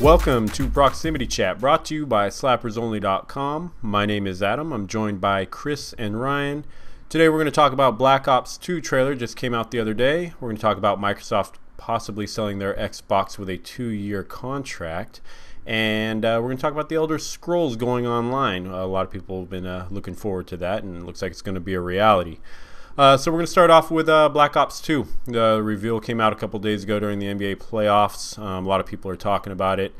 Welcome to Proximity Chat, brought to you by SlappersOnly.com. My name is Adam. I'm joined by Chris and Ryan. Today we're going to talk about Black Ops 2 trailer, just came out the other day. We're going to talk about Microsoft possibly selling their Xbox with a 2-year contract. And we're going to talk about the Elder Scrolls going online. A lot of people have been looking forward to that, and it looks like it's going to be a reality. So we're going to start off with Black Ops 2. The reveal came out a couple days ago during the NBA playoffs. A lot of people are talking about it.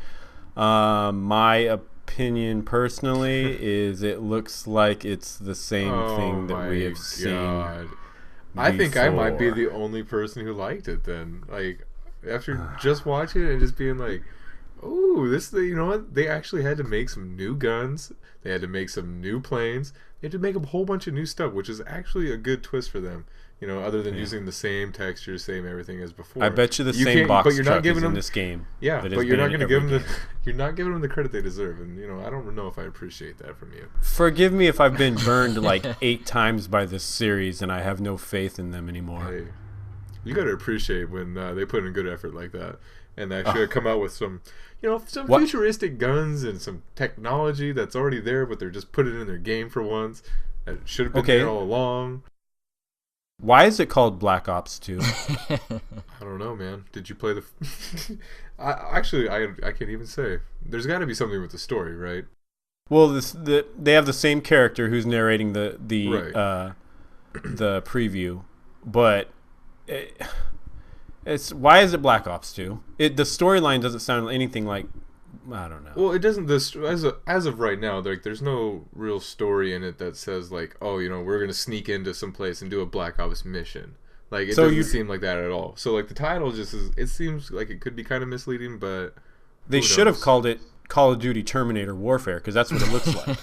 My opinion personally is it looks like it's the same thing that we have seen before. I think I might be the only person who liked it then. Like, after just watching it and just being like, oh, you know what? They actually had to make some new guns. They had to make some new planes. They had to make a whole bunch of new stuff, which is actually a good twist for them. You know, other than using the same textures, same everything as before. I bet you the same box truck is in this game. Yeah, but you're not going to give them you're not giving them the credit they deserve, and you know, I don't know if I appreciate that from you. Forgive me if I've been burned like 8 times by this series, and I have no faith in them anymore. Hey, you got to appreciate when they put in good effort like that, and actually come out with some. You know, some futuristic guns and some technology that's already there, but they're just putting it in their game for once. That should have been there all along. Why is it called Black Ops 2? I don't know, man. Did you play the... I can't even say. There's got to be something with the story, right? Well, they have the same character who's narrating the preview, but... why is it Black Ops 2? The storyline doesn't sound anything like, I don't know. Well, it doesn't. As of right now, there's no real story in it that says like, oh, you know, we're gonna sneak into some place and do a Black Ops mission. Like, it doesn't seem like that at all. So like the title it seems like it could be kind of misleading, but they should have called it Call of Duty Terminator Warfare, because that's what it looks like.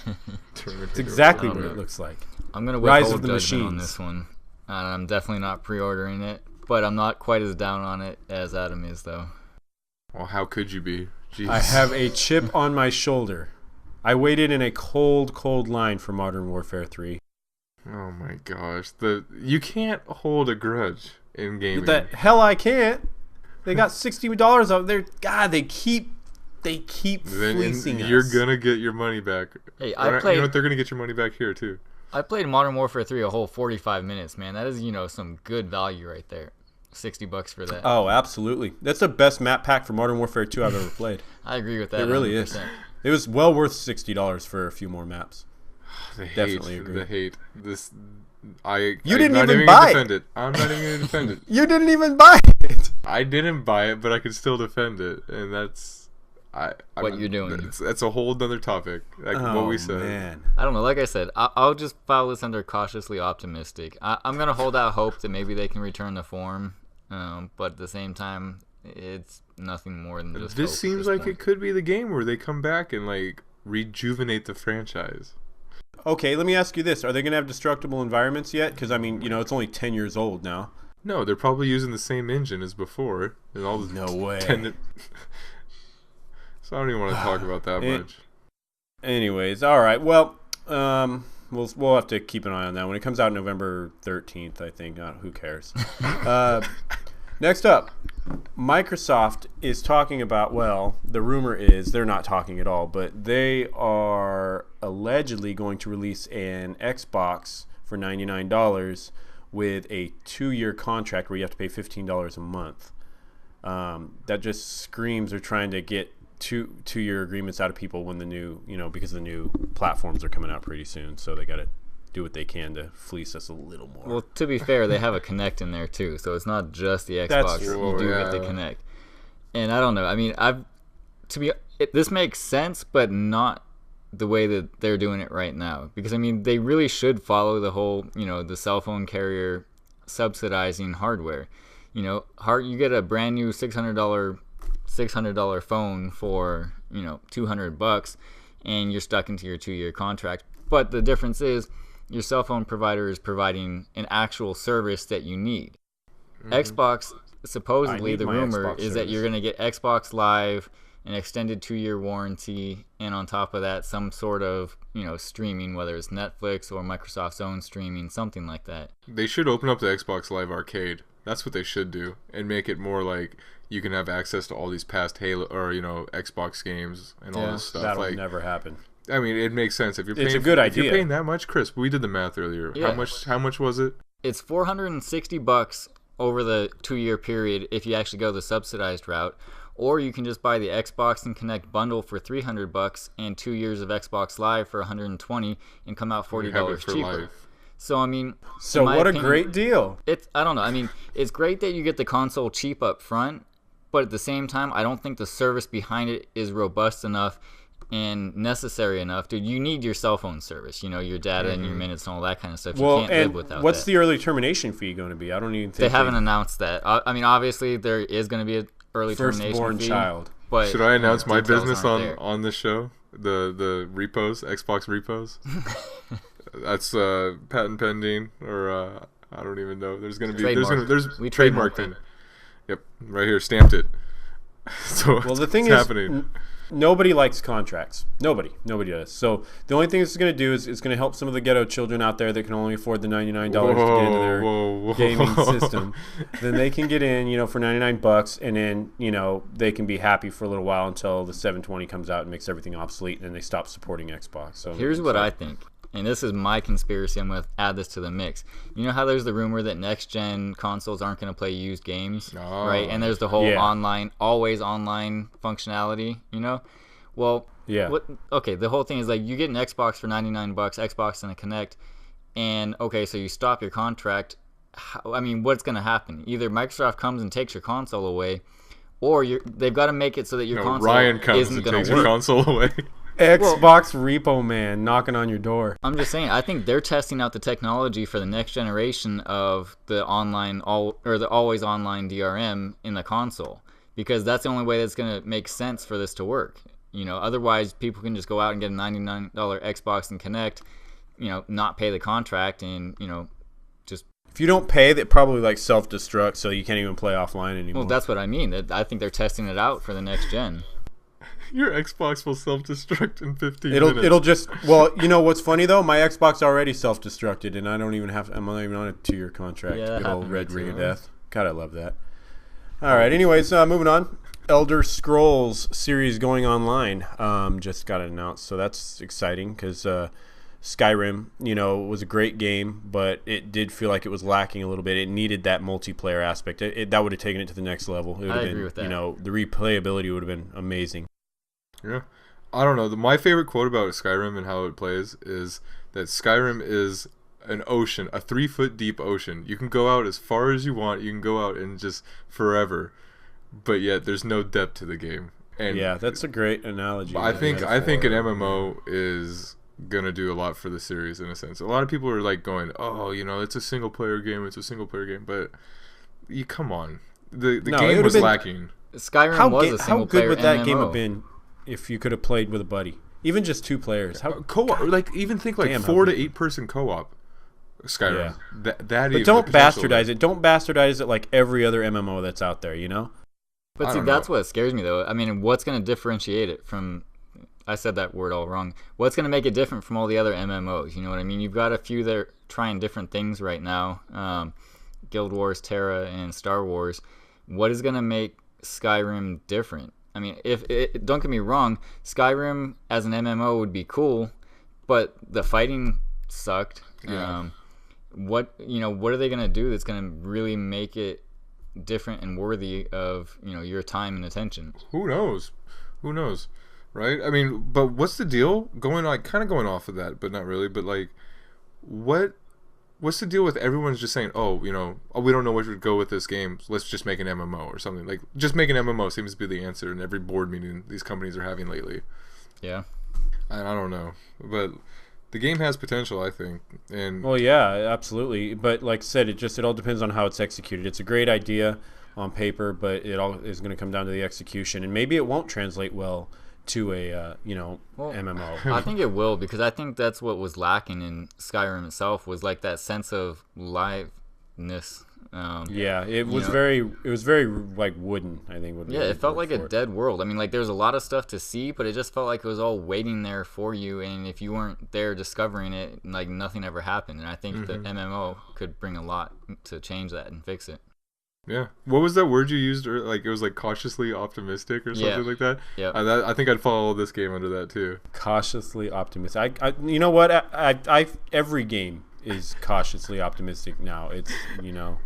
It's exactly what it looks like. I'm gonna withhold judgment on this one. I'm definitely not pre-ordering it. But I'm not quite as down on it as Adam is, though. Well, how could you be? Jeez. I have a chip on my shoulder. I waited in a cold line for Modern Warfare 3. Oh my gosh. You can't hold a grudge in gaming. The hell I can't. They got $60 out there. God, they keep fleecing us. You're going to get your money back. Hey, you know what? They're going to get your money back here, too. I played Modern Warfare 3 a whole 45 minutes, man. That is, some good value right there. $60 for that. Oh, absolutely. That's the best map pack for Modern Warfare 2 I've ever played. I agree with that. It really 100%. Is. It was well worth $60 for a few more maps. Definitely agree. The hate. You didn't even buy it. I'm not even going to defend it. You didn't even buy it. I didn't buy it, but I could still defend it, and that's... you're doing. That's a whole other topic. Like what we said. Man. I don't know. Like I said, I'll just file this under cautiously optimistic. I'm going to hold out hope that maybe they can return the form. But at the same time, it's nothing more than just this seems like it could be the game where they come back and like rejuvenate the franchise. Okay, let me ask you this. Are they going to have destructible environments yet? Because, I mean, it's only 10 years old now. No, they're probably using the same engine as before. And all the no way. So I don't even want to talk about that much. Anyways, all right. Well, we'll have to keep an eye on that. When it comes out November 13th, I think. Who cares? Next up, Microsoft is talking about, well, the rumor is they're not talking at all, but they are allegedly going to release an Xbox for $99 with a 2-year contract where you have to pay $15 a month. That just screams they're trying to get two-year agreements out of people when the new, because the new platforms are coming out pretty soon, so they got to do what they can to fleece us a little more. Well, to be fair, they have a Kinect in there too, so it's not just the Xbox. You do get the Kinect, and I don't know. I mean, this makes sense, but not the way that they're doing it right now. Because I mean, they really should follow the whole, the cell phone carrier subsidizing hardware. You get a brand new $600 phone for $200, and you're stuck into your 2-year contract. But the difference is your cell phone provider is providing an actual service that you need. Xbox, supposedly the rumor is that you're going to get Xbox Live, an extended 2-year warranty, and on top of that some sort of streaming, whether it's Netflix or Microsoft's own streaming, something like that. They should open up the Xbox Live Arcade. That's what they should do, and make it more like you can have access to all these past Halo or Xbox games and all this stuff. That'll never happen. I mean, it makes sense if you're paying. It's a good idea. If you're paying that much, Chris, we did the math earlier. Yeah. How much was it? It's $460 over the 2-year period if you actually go the subsidized route, or you can just buy the Xbox and Connect bundle for $300 and 2 years of Xbox Live for $120 and come out $40 cheaper. Life. So I mean, what a great deal! I don't know. I mean, it's great that you get the console cheap up front, but at the same time, I don't think the service behind it is robust enough and necessary enough. Dude, you need your cell phone service, your data and your minutes and all that kind of stuff. You can't live without what's that. The early termination fee going to be? I don't even think they haven't announced that. I mean, obviously there is going to be an early termination firstborn fee. child. But should I announce my business on this show? The repos, Xbox repos. That's patent pending, or I don't even know. There's going to be we trademarked it. Yep, right here, stamped it. So the thing is, happening. Nobody likes contracts. Nobody does. So the only thing it's going to do is it's going to help some of the ghetto children out there that can only afford the $99 to get into their gaming system. Then they can get in, for $99, and then they can be happy for a little while until the 720 comes out and makes everything obsolete, and then they stop supporting Xbox. So here's what I think. And this is my conspiracy. I'm going to add this to the mix. You know how there's the rumor that next-gen consoles aren't going to play used games, right? And there's the whole always online functionality, Well, the whole thing is like you get an Xbox for $99, Xbox and a Kinect, and so you stop your contract. What's going to happen? Either Microsoft comes and takes your console away, or they've got to make it so that your console Ryan comes isn't and going takes to work. your console away. Xbox repo man knocking on your door. I'm just saying, I think they're testing out the technology for the next generation of the the always online DRM in the console, because that's the only way that's going to make sense for this to work. Otherwise people can just go out and get a $99 Xbox and Connect, not pay the contract, and just if you don't pay, that probably self-destruct, so you can't even play offline anymore. Well, that's what I mean. I think they're testing it out for the next gen. Your Xbox will self-destruct in 15 minutes. It'll just... Well, what's funny, though? My Xbox already self-destructed, and I don't even have... I'm not even on a 2-year contract. Yeah, good old Red Ring of Death. God, I love that. All right, anyways, moving on. Elder Scrolls series going online just got announced, so that's exciting, because Skyrim, was a great game, but it did feel like it was lacking a little bit. It needed that multiplayer aspect. That would have taken it to the next level. It would have been, agree with that. The replayability would have been amazing. Yeah. I don't know. My favorite quote about Skyrim and how it plays is that Skyrim is an ocean, a 3-foot deep ocean. You can go out as far as you want. You can go out and just forever, but yet there's no depth to the game. And yeah, that's a great analogy. I think an MMO is gonna do a lot for the series in a sense. A lot of people are going, "Oh, it's a single player game. It's a single player game," but come on, the game was lacking. Skyrim was a single player. How good would that game have been if you could have played with a buddy, even just 2 players? How co-op? Even think 4 to 8 person co-op. Skyrim. Yeah. That but don't bastardize it. Don't bastardize it like every other MMO that's out there. But see, that's what scares me, though. What's going to differentiate it from? I said that word all wrong. What's going to make it different from all the other MMOs? You know what I mean? You've got a few that are trying different things right now. Guild Wars, Terra, and Star Wars. What is going to make Skyrim different? Don't get me wrong, Skyrim as an MMO would be cool, but the fighting sucked. Yeah. What are they going to do that's going to really make it different and worthy of your time and attention? Who knows, right? But what's the deal going off of that, but not really, but what's the deal with everyone's just saying, we don't know where to go with this game, so let's just make an MMO or something. Just make an MMO seems to be the answer in every board meeting these companies are having lately. Yeah. And I don't know, but the game has potential, I think. And well, yeah, absolutely. But like I said, it all depends on how it's executed. It's a great idea on paper, but it all is going to come down to the execution, and maybe it won't translate well to a MMO. I think it will, because I think that's what was lacking in Skyrim itself, was that sense of liveness. It was very wooden, I think. It felt like a dead world. There's a lot of stuff to see, but it just felt like it was all waiting there for you, and if you weren't there discovering it, nothing ever happened. And I think the MMO could bring a lot to change that and fix it. Yeah. What was that word you used? Or like it was like cautiously optimistic or something like that. Yeah. I think I'd follow this game under that too. Cautiously optimistic. You know what? I every game is cautiously optimistic now. It's No.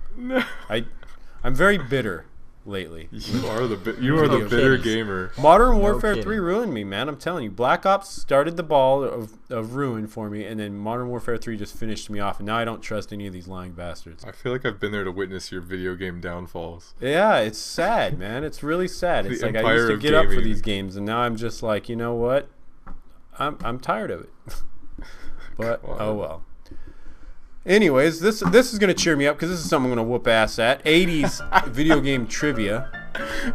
I'm very bitter lately. You are the bitter gamer. Modern Warfare 3 ruined me, man. I'm telling you. Black Ops started the ball of ruin for me, and then Modern Warfare 3 just finished me off, and now I don't trust any of these lying bastards. I feel like I've been there to witness your video game downfalls. Yeah, it's sad, man. It's really sad. It's like I used to get up for these games, and now I'm just like, you know what? I'm tired of it. But oh well. Anyways, this is gonna cheer me up because this is something I'm gonna whoop ass at. 80s video game trivia.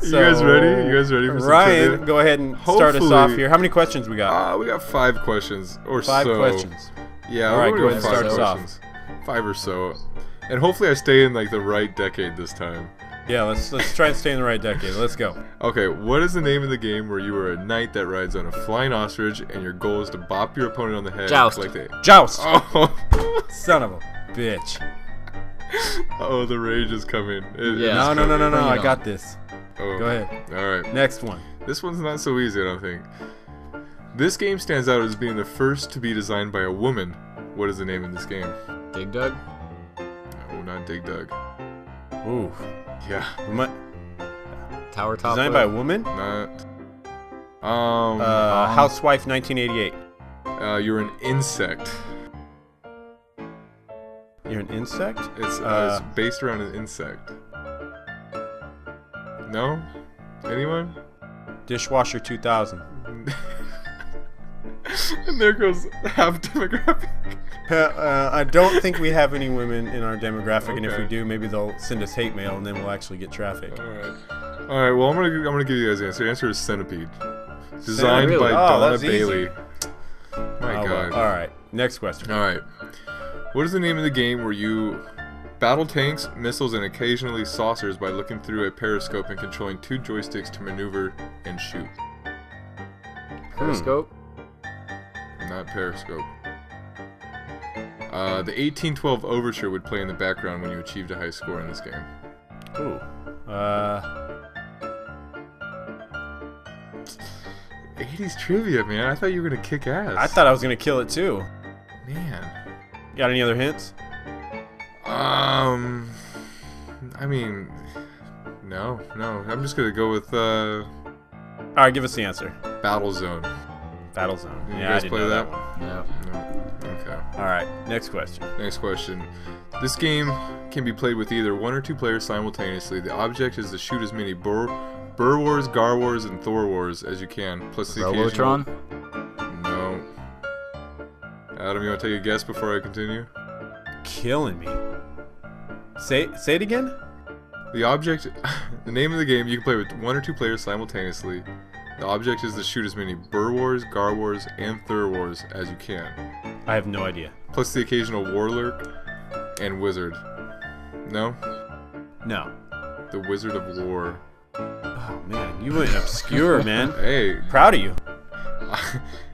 So, you guys ready? You guys ready for some Ryan, trivia? Go ahead and start us off here. How many questions we got? We got 5 questions or five so. 5 questions. Yeah. All right, go ahead and start us off. 5 or so, and hopefully I stay in like the right decade this time. Yeah, let's try and stay in the right decade. Let's go. Okay, what is the name of the game where you are a knight that rides on a flying ostrich and your goal is to bop your opponent on the head? Joust. Joust. Oh. Son of a bitch. Oh, the rage is coming. Yeah. No. I got this. Oh. Go ahead. All right. Next one. This one's not so easy, I don't think. This game stands out as being the first to be designed by a woman. What is the name of this game? Dig Dug? No, not Dig Dug. Ooh. Yeah. Tower Top? Designed by a woman? Not. Housewife 1988. You're an insect. You're an insect? It's based around an insect. No? Anyone? Dishwasher 2000. And there goes half demographic. I don't think we have any women in our demographic, Okay. and if we do, maybe they'll send us hate mail, and then we'll actually get traffic. All right. Well, I'm gonna give you guys the answer. The answer is Centipede, designed Really? by Oh, Donna that's easy. Bailey. My Oh, God. well. All right. Next question. All right. What is the name of the game where you battle tanks, missiles, and occasionally saucers by looking through a periscope and controlling 2 joysticks to maneuver and shoot? Periscope? Not periscope. The 1812 Overture would play in the background when you achieved a high score in this game. Ooh. 80s trivia, man. I thought you were gonna kick ass. I thought I was gonna kill it too. Man. Got any other hints? I mean, no. I'm just gonna go with All right, give us the answer. Battlezone. Battlezone. You Yeah, guys I didn't play know that? one. No. No. Okay. All right, next question. Next question. This game can be played with either 1 or 2 players simultaneously. The object is to shoot as many Burr Wars, Gar Wars, and Thor Wars as you can, plus the occasional... Robotron? No. Adam, you want to take a guess before I continue? Killing me. Say it again. The object... the name of the game, you can play with 1 or 2 players simultaneously. The object is to shoot as many Burr Wars, Gar Wars, and Thor Wars as you can, I have no idea. plus the occasional Warlurk and Wizard. No? No. The Wizard of War. Oh man, you went obscure, man. Hey. Proud of you.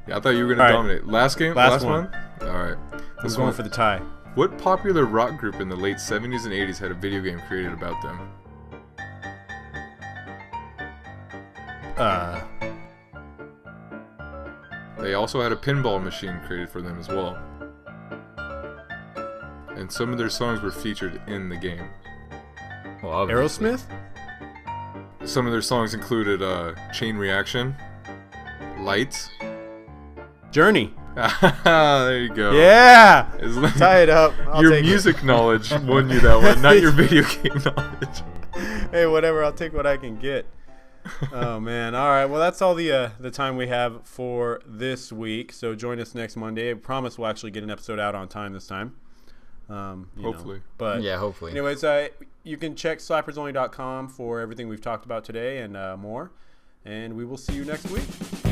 Yeah, I thought you were going to All right. dominate. Last game? Last one? Alright. I'm going for the tie. What popular rock group in the late 70s and 80s had a video game created about them? They also had a pinball machine created for them as well. And some of their songs were featured in the game. Well, obviously. Aerosmith? Some of their songs included Chain Reaction, Lights. Journey. There you go. Yeah. It's like- Tie it up. I'll your take music knowledge won you that one, not your video game knowledge. Hey, whatever. I'll take what I can get. Oh man. All right. Well, that's all the time we have for this week. So join us next Monday. I promise we'll actually get an episode out on time this time. Hopefully. But Yeah, hopefully. anyways, you can check SlappersOnly.com for everything we've talked about today and more. And we will see you next week.